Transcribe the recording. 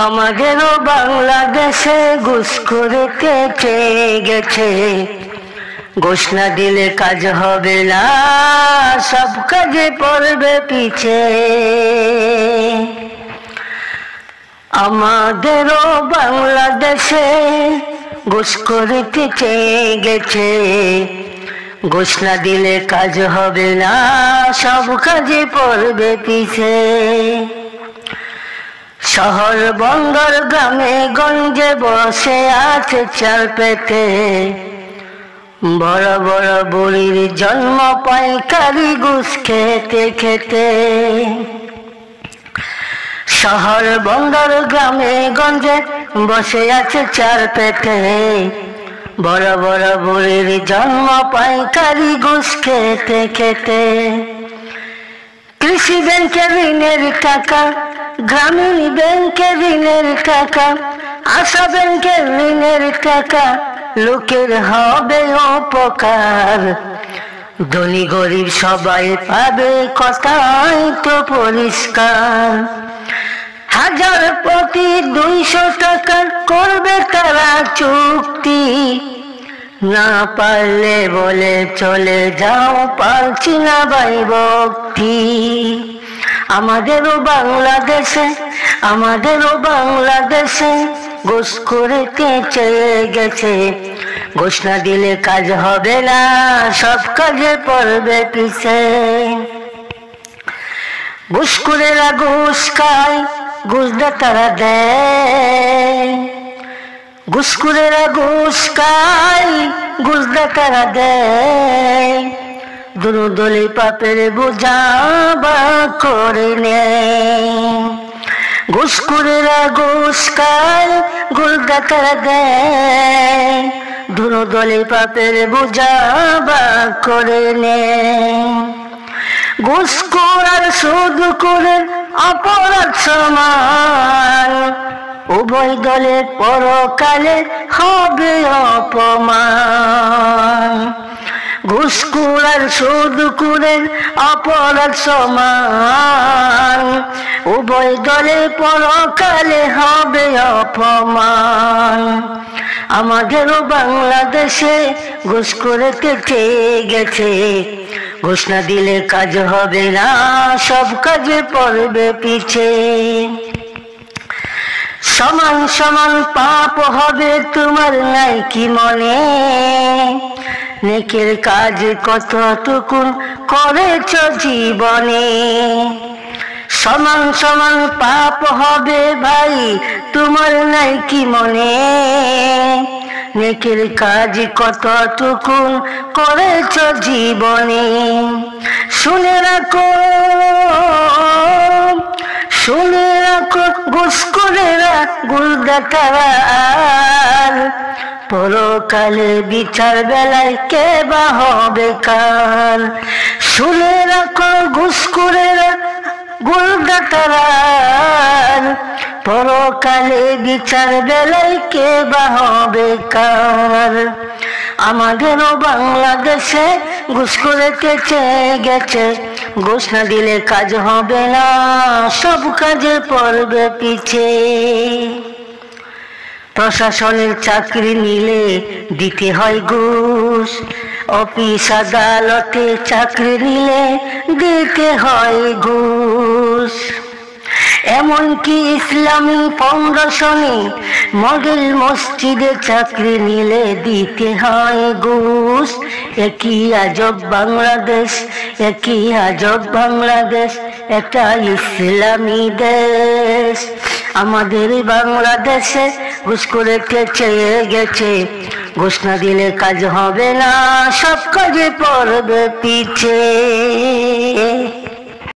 আমাদেরও বাংলাদেশে ঘুষখোরেতে চেয়ে গেছে, ঘুষ না দিলে কাজ হবে না, সব কাজে পড়বে পিছে। আমাদেরও বাংলাদেশে ঘুষখোরেতে চেয়ে গেছে, ঘুষ না দিলে কাজ হবে না, সব কাজে পড়বে পিছে। শহর বন্দর গ্রামে গঞ্জে বসে আছে চাল পেতে, বড় বড় বুড়ির জন্ম পাইকারি ঘুষ খেতে খেতে। শহর বন্দর গ্রামে গঞ্জে বসে আছে চাল পেতে, বড় বড় বুড়ির জন্ম পাইকারি ঘুষ খেতে খেতে। কৃষি ব্যাংকের ঋণের টাকা, গ্রামীণ ব্যাংকের ঋণের টাকা, আশা ব্যাংকের ঋণের টাকা, লোকের হবে উপকার। ধনী গরিব সবাই পাবে, কথাই তো পরিষ্কার। হাজার প্রতি 200 টাকা করবে তারা চুক্তি, না পারলে বলে চলে যাও, পারছি না ভাই ভক্তি। আমাদেরও বাংলাদেশে ঘুষখোরেতে চেয়ে গেছে, ঘুষ না দিলে কাজ হবে না, সব কাজে পড়বে পিছে। ঘুষখোরেরা ঘুষ খায়, ঘুষদাতারা দেয়। ঘুষখোরেরা ঘুষ খায়, ঘুষদাতারা দেয়। দুনো দলে পাপের বোঝা ভাগ করে নেয়। ঘুষখোরেরা ঘুষ খায়, ঘুষদাতারা দেয়। দুনো দলে পাপের বোঝা ভাগ করে নেয়। ঘুষখোর আর সুদখোরের অপরাধ সমান, উভয় দলে পরকালে হবে অপমান। ঘুষখোর আর সুদখোরের অপরাধ সমান, উভয় দলে পরকালে হবে অপমান। আমাদেরও বাংলাদেশে ঘুষখোরেতে চেয়ে গেছে, ঘুষ না দিলে কাজ হবে না, সব কাজে পড়বে পিছে। সমান সমান পাপ হবে তোমার নাই কি মনে, নেকের কাজ কতটুকু করেছ জীবনে। সমান সমান পাপ হবে ভাই তোমার নাই কি মনে, নেকের কাজ কতটুকু করেছ জীবনে। শুনে রাখো ঘুষখোরেরা ঘুষদাতারা, পরকালে বিচার বেলায় কে বা হবে কার। শুনে রাখো ঘুষখোরেরা ঘুষদাতারা, পরকালে বিচার বেলায় কে বা হবে কার। আমাদেরও বাংলাদেশে ঘুষখোরেতে চেয়ে গেছে, ঘুষ না দিলে কাজ হবে না, সব কাজে পড়বে পিছে। প্রশাসনের চাকরি নিলে দিতে হয় ঘুষ, অফিস আদালতে চাকরি নিলে দিতে হয় ঘুষ। এমনকি ইসলামী ফাউন্ডেশনে মডেল মসজিদে চাকরি নিলে দিতে হয় ঘুষ। একই আজব বাংলাদেশ, একই আজব বাংলাদেশ, এটা ইসলামী দেশ। আমাদের বাংলাদেশে ঘুষখোরেতে চেয়ে গেছে, ঘুষ না দিলে কাজ হবে না, সব কাজে পড়বে পিছে।